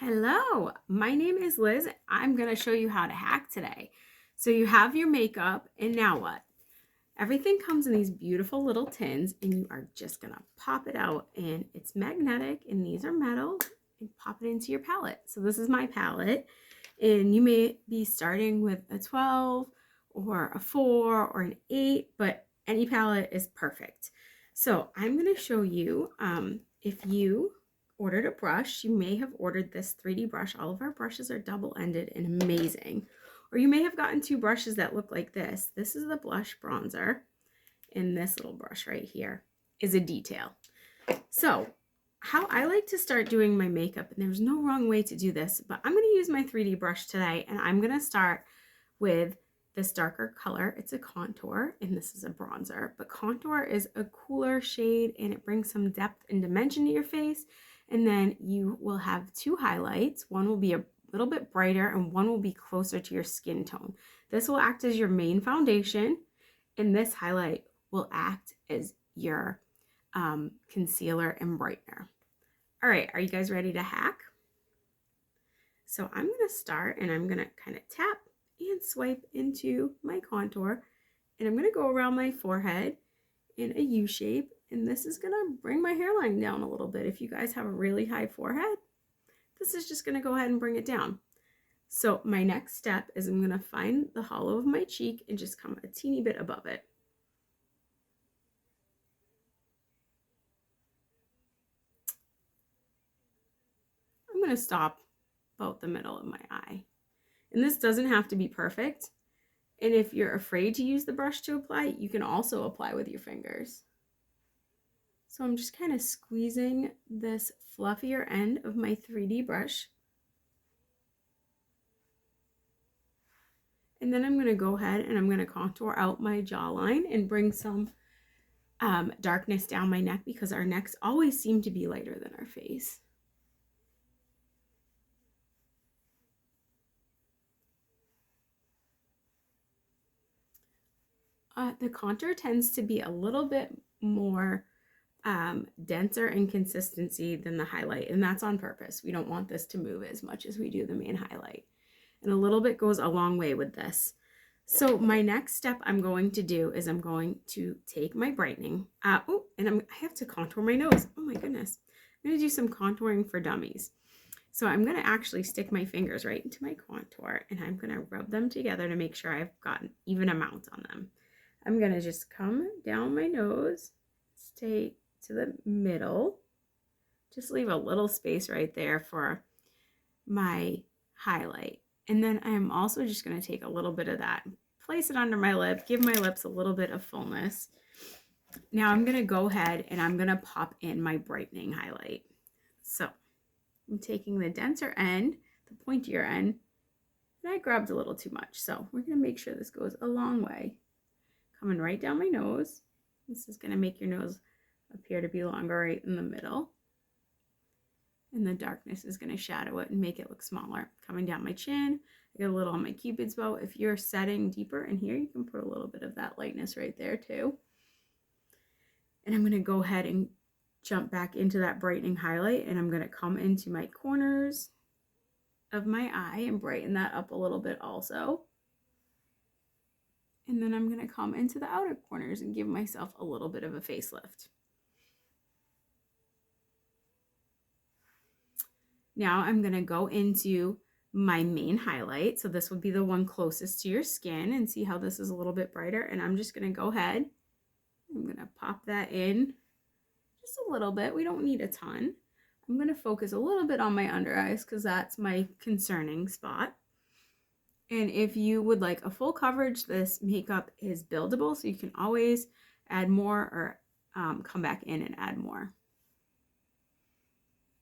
Hello, my name is Liz. I'm going to show you how to hack today. So you have your makeup, and now what? Everything comes in these beautiful little tins, and you are just going to pop it out, and it's magnetic, and these are metal, and pop it into your palette. So this is my palette, and you may be starting with a 12 or a 4 or an 8, but any palette is perfect. So I'm going to show you if you ordered a brush, you may have ordered this 3D brush. All of our brushes are double-ended and amazing. Or you may have gotten two brushes that look like this. This is the blush bronzer, and this little brush right here is a detail. So how I like to start doing my makeup, and there's no wrong way to do this, but I'm going to use my 3D brush today, and I'm going to start with this darker color. It's a contour, and this is a bronzer, but contour is a cooler shade, and it brings some depth and dimension to your face. And then you will have two highlights. One will be a little bit brighter, and one will be closer to your skin tone. This will act as your main foundation, and this highlight will act as your concealer and brightener. All right, are you guys ready to hack? So I'm going to start, and I'm going to kind of tap and swipe into my contour, and I'm going to go around my forehead in a U shape, and this is going to bring my hairline down a little bit. If you guys have a really high forehead, this is just going to go ahead and bring it down. So my next step is I'm going to find the hollow of my cheek and just come a teeny bit above it. I'm going to stop about the middle of my eye. And this doesn't have to be perfect. And if you're afraid to use the brush to apply, you can also apply with your fingers. So I'm just kind of squeezing this fluffier end of my 3D brush. And then I'm going to go ahead and I'm going to contour out my jawline and bring some darkness down my neck, because our necks always seem to be lighter than our face. The contour tends to be a little bit more denser in consistency than the highlight, and that's on purpose. We don't want this to move as much as we do the main highlight. And a little bit goes a long way with this. So my next step I'm going to do is I'm going to take my brightening. I have to contour my nose. Oh my goodness. I'm going to do some contouring for dummies. So I'm going to actually stick my fingers right into my contour, and I'm going to rub them together to make sure I've got an even amount on them. I'm going to just come down my nose, stay to the middle, just leave a little space right there for my highlight. And then I'm also just going to take a little bit of that, place it under my lip, give my lips a little bit of fullness. Now I'm going to go ahead and I'm going to pop in my brightening highlight. So I'm taking the denser end, the pointier end, and I grabbed a little too much. So we're going to make sure this goes a long way. Coming right down my nose. This is going to make your nose appear to be longer right in the middle. And the darkness is going to shadow it and make it look smaller. Coming down my chin, I get a little on my cupid's bow. If you're setting deeper in here, you can put a little bit of that lightness right there too. And I'm going to go ahead and jump back into that brightening highlight, and I'm going to come into my corners of my eye and brighten that up a little bit also. And then I'm going to come into the outer corners and give myself a little bit of a facelift. Now I'm going to go into my main highlight. So this would be the one closest to your skin, and see how this is a little bit brighter. And I'm just going to go ahead. I'm going to pop that in just a little bit. We don't need a ton. I'm going to focus a little bit on my under eyes because that's my concerning spot. And if you would like a full coverage, this makeup is buildable, so you can always add more or come back in and add more.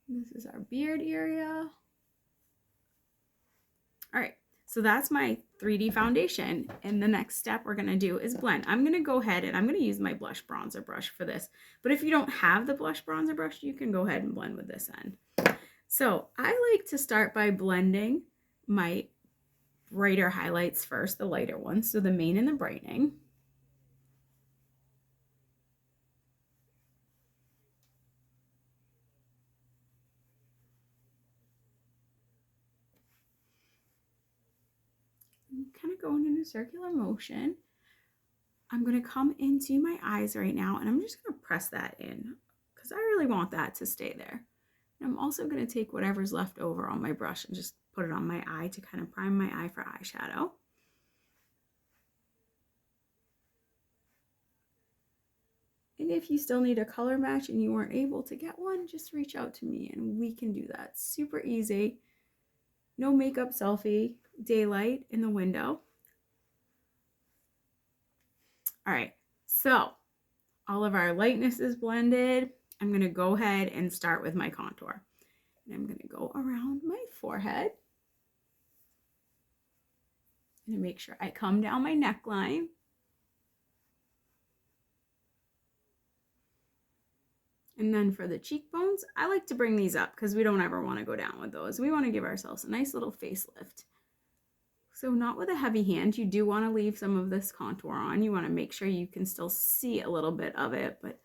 This is our beard area. All right, so that's my 3D foundation. And the next step we're going to do is blend. I'm going to go ahead and I'm going to use my blush bronzer brush for this. But if you don't have the blush bronzer brush, you can go ahead and blend with this end. So I like to start by blending my brighter highlights first, the lighter ones, so the main and the brightening. kind of going in a circular motion. I'm going to come into my eyes right now, and I'm just going to press that in because I really want that to stay there. And I'm also going to take whatever's left over on my brush and just put it on my eye to kind of prime my eye for eyeshadow. And if you still need a color match and you weren't able to get one, just reach out to me and we can do that. Super easy. No makeup selfie, daylight in the window. All right, so all of our lightness is blended. I'm gonna go ahead and start with my contour. And I'm gonna go around my forehead. I'm gonna make sure I come down my neckline. And then for the cheekbones, I like to bring these up because we don't ever want to go down with those. We want to give ourselves a nice little facelift. So not with a heavy hand. You do want to leave some of this contour on. You want to make sure you can still see a little bit of it, but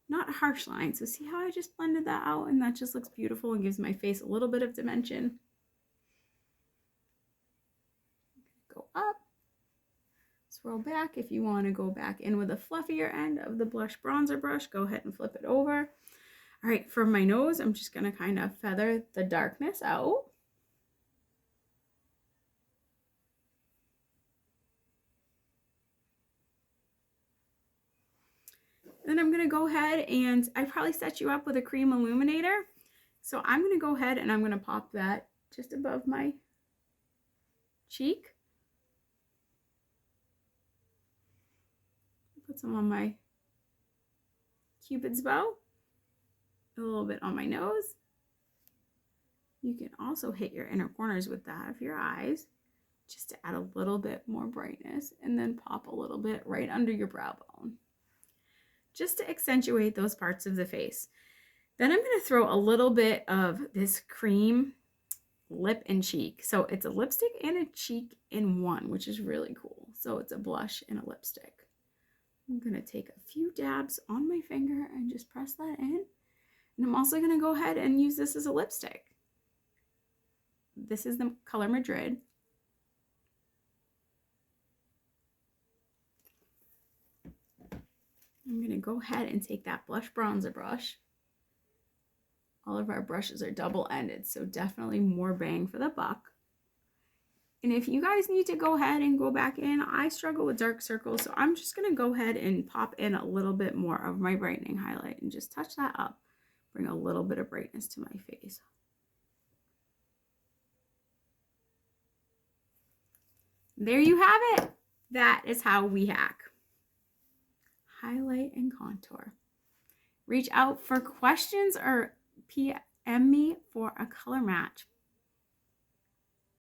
not harsh lines. So see how I just blended that out, and that just looks beautiful and gives my face a little bit of dimension. Go up, swirl back. If you want to go back in with a fluffier end of the blush bronzer brush, go ahead and flip it over. All right, for my nose, I'm just going to kind of feather the darkness out. Then I'm going to go ahead and I probably set you up with a cream illuminator. So I'm going to go ahead and I'm going to pop that just above my cheek. Put some on my Cupid's bow. A little bit on my nose. You can also hit your inner corners with that of your eyes just to add a little bit more brightness, and then pop a little bit right under your brow bone just to accentuate those parts of the face. Then I'm going to throw a little bit of this cream lip and cheek. So it's a lipstick and a cheek in one, which is really cool. So it's a blush and a lipstick. I'm going to take a few dabs on my finger and just press that in. And I'm also going to go ahead and use this as a lipstick. This is the color Madrid. I'm going to go ahead and take that blush bronzer brush. All of our brushes are double-ended, so definitely more bang for the buck. And if you guys need to go ahead and go back in, I struggle with dark circles, so I'm just going to go ahead and pop in a little bit more of my brightening highlight and just touch that up. Bring a little bit of brightness to my face. There you have it. That is how we hack. Highlight and contour. Reach out for questions or PM me for a color match.